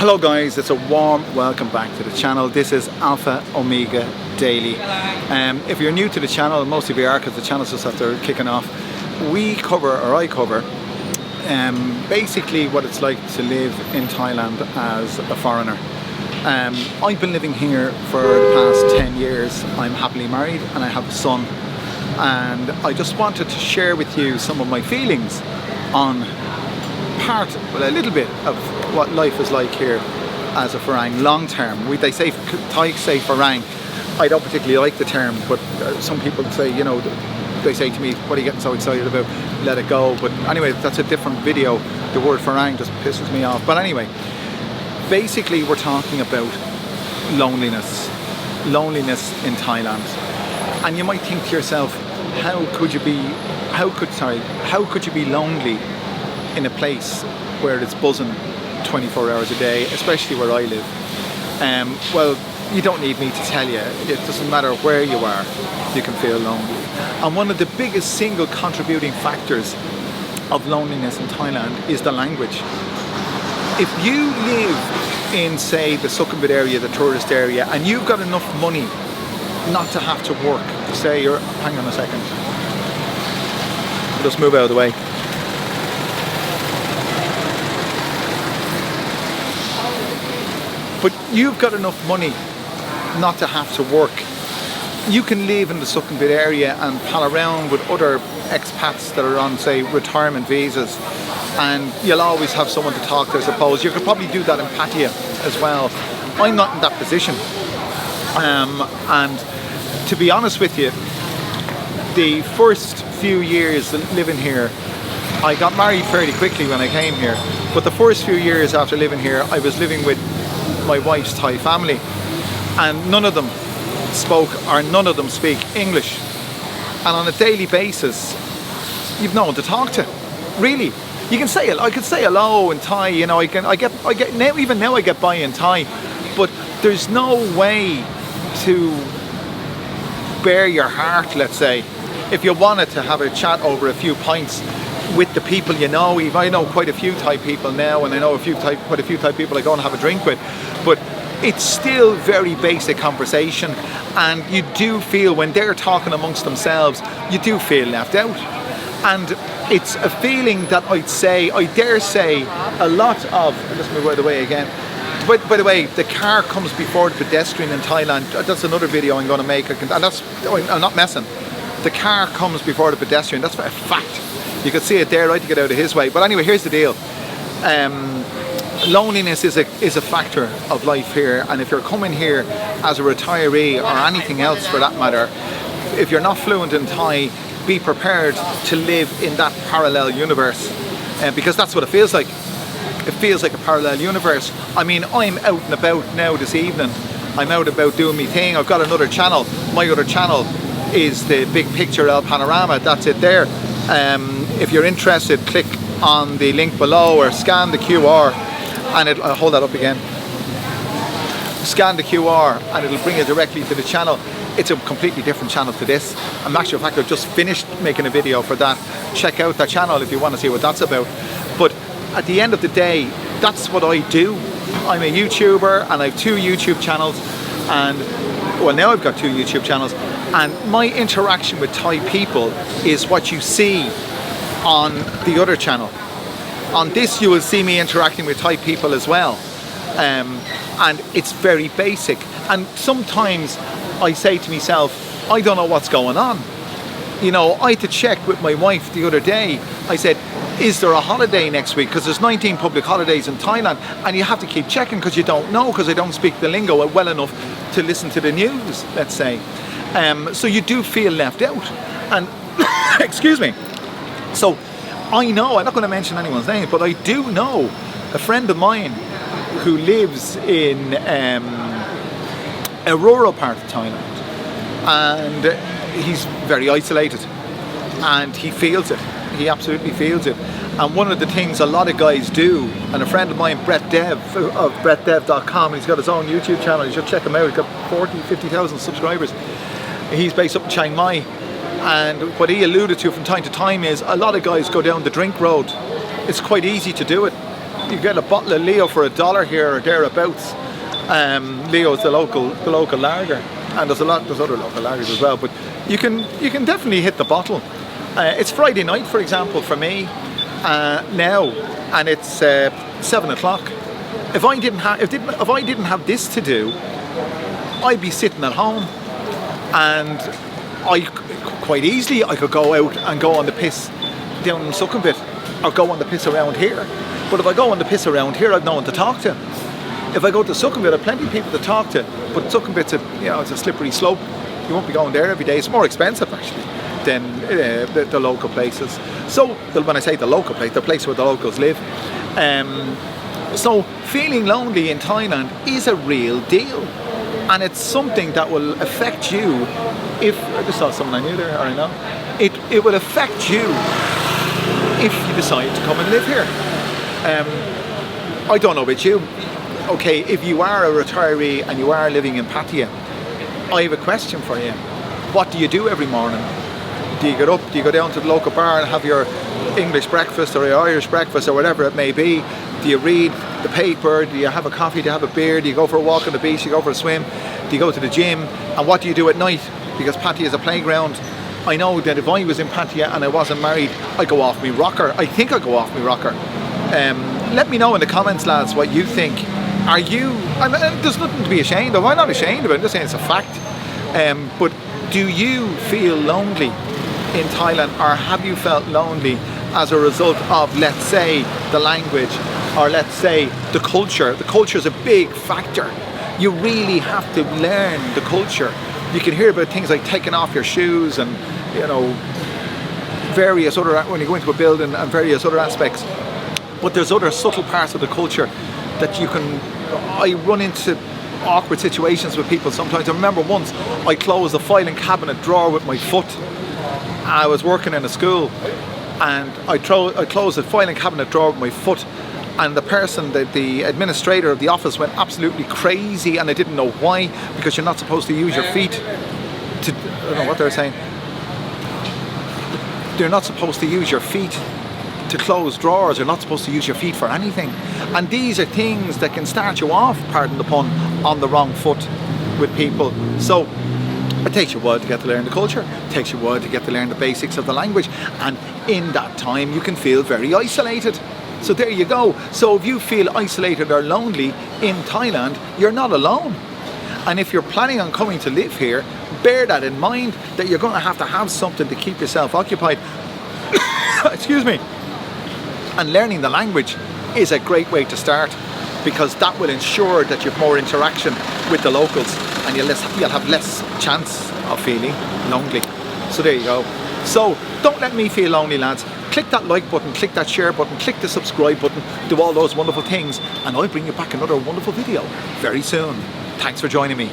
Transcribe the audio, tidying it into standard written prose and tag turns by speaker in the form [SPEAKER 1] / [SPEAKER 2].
[SPEAKER 1] Hello guys, it's a warm welcome back to the channel. This is Alpha Omega Daily. If you're new to the channel, most of you are because the channel's just after kicking off, I cover basically what it's like to live in Thailand as a foreigner. I've been living here for the past 10 years. I'm happily married and I have a son, and I just wanted to share with you some of my feelings on a little bit of what life is like here as a Farang long term. Thai say Farang. I don't particularly like the term, but some people say, you know, they say to me, what are you getting so excited about? Let it go. But anyway, that's a different video. The word Farang just pisses me off. But anyway, basically we're talking about loneliness in Thailand. And you might think to yourself, how could you be lonely in a place where it's buzzing 24 hours a day, especially where I live? Well, you don't need me to tell you, it doesn't matter where you are, you can feel lonely. And one of the biggest single contributing factors of loneliness in Thailand is the language. If you live in, say, the Sukhumvit area, the tourist area, and you've got enough money not to have to work, say you're, hang on a second, just move out of the way. But you've got enough money not to have to work. You can live in the Sukhumvit area and pal around with other expats that are on, say, retirement visas, and you'll always have someone to talk to, I suppose. You could probably do that in Pattaya as well. I'm not in that position. And to be honest with you, the first few years living here, I got married fairly quickly when I came here, but the first few years after living here, I was living with my wife's Thai family, and none of them speak English, and on a daily basis you've no one to talk to, really. You can say, I could say hello in Thai, you know, I get now, even now I get by in Thai, but there's no way to bare your heart, let's say, if you wanted to have a chat over a few pints with the people you know. I know quite a few Thai people now, and I know quite a few Thai people I go and have a drink with, but it's still very basic conversation, and you do feel, when they're talking amongst themselves, you do feel left out. And it's a feeling that I dare say a lot of, let's move out of the way again. By the way, the car comes before the pedestrian in Thailand. That's another video I'm going to make, and I'm not messing. The car comes before the pedestrian, that's a fact. You can see it there, right, to get out of his way. But anyway, here's the deal. Loneliness is a factor of life here, and if you're coming here as a retiree or anything else for that matter, if you're not fluent in Thai, be prepared to live in that parallel universe, because that's what it feels like. It feels like a parallel universe. I mean, I'm out and about now this evening. I'm out about doing my thing. I've got another channel. My other channel is the Big Picture El Panorama. That's it there. If you're interested, click on the link below or scan the QR, and I'll hold that up again. Scan the QR and it'll bring you directly to the channel. It's a completely different channel to this. In actual fact, I've just finished making a video for that. Check out that channel if you want to see what that's about. But at the end of the day, that's what I do. I'm a YouTuber, and I have 2 YouTube channels, and well, now I've got 2 YouTube channels, and my interaction with Thai people is what you see on the other channel. On this you will see me interacting with Thai people as well, and it's very basic. And sometimes I say to myself, I don't know what's going on. You know, I had to check with my wife the other day. I said, is there a holiday next week? Because there's 19 public holidays in Thailand, and you have to keep checking because you don't know, because I don't speak the lingo well enough to listen to the news, let's say. So you do feel left out, and excuse me. So I know, I'm not going to mention anyone's name, but I do know a friend of mine who lives in a rural part of Thailand, and he's very isolated, and he feels it. He absolutely feels it. And one of the things a lot of guys do, and a friend of mine, Brett Dev of brettdev.com, he's got his own YouTube channel, you should check him out. He's got 50,000 subscribers. He's based up in Chiang Mai, and what he alluded to from time to time is a lot of guys go down the drink road. It's quite easy to do it. You get a bottle of Leo for $1 here or thereabouts. Leo's the local lager, and there's other local lagers as well. But you can definitely hit the bottle. It's Friday night, for example, for me now, and it's 7 o'clock. If I didn't have this to do, I'd be sitting at home, and quite easily I could go out and go on the piss down in Succumbit, or go on the piss around here. But if I go on the piss around here, I've no one to talk to. If I go to Succumbit, I've plenty of people to talk to, but Succumbit's it's a slippery slope. You won't be going there every day. It's more expensive actually than the local places. So when I say the local place, the place where the locals live. So feeling lonely in Thailand is a real deal, and it's something that will affect you. If I just saw someone I knew there, or I know, it will affect you if you decide to come and live here. I don't know about you. Okay, if you are a retiree and you are living in Pattaya, I have a question for you. What do you do every morning? Do you get up, do you go down to the local bar and have your English breakfast or your Irish breakfast or whatever it may be? Do you read the paper? Do you have a coffee? Do you have a beer? Do you go for a walk on the beach? Do you go for a swim? Do you go to the gym? And what do you do at night? Because Pattaya is a playground. I know that if I was in Pattaya and I wasn't married, I'd go off me rocker. I think I'd go off me rocker. Let me know in the comments, lads, what you think. Are you, and there's nothing to be ashamed of. I'm not ashamed of it, I'm just saying it's a fact. But do you feel lonely in Thailand, or have you felt lonely as a result of, let's say, the language, or let's say the culture? The culture is a big factor. You really have to learn the culture. You can hear about things like taking off your shoes and, various other, when you go into a building, and various other aspects. But there's other subtle parts of the culture that I run into awkward situations with people sometimes. I remember once I closed a filing cabinet drawer with my foot. I was working in a school, and I closed a filing cabinet drawer with my foot, and the administrator of the office went absolutely crazy, and I didn't know why, because you're not supposed to use your feet to, I don't know what they're saying. They're not supposed to use your feet to close drawers. You're not supposed to use your feet for anything. And these are things that can start you off, pardon the pun, on the wrong foot with people. So it takes you a while to get to learn the culture. It takes you a while to get to learn the basics of the language. And in that time, you can feel very isolated. So there you go. So if you feel isolated or lonely in Thailand, you're not alone. And if you're planning on coming to live here, bear that in mind, that you're going to have something to keep yourself occupied. Excuse me. And learning the language is a great way to start, because that will ensure that you have more interaction with the locals, and you'll have less chance of feeling lonely. So there you go. So don't let me feel lonely, lads. Click that like button, click that share button, click the subscribe button, do all those wonderful things, and I'll bring you back another wonderful video very soon. Thanks for joining me.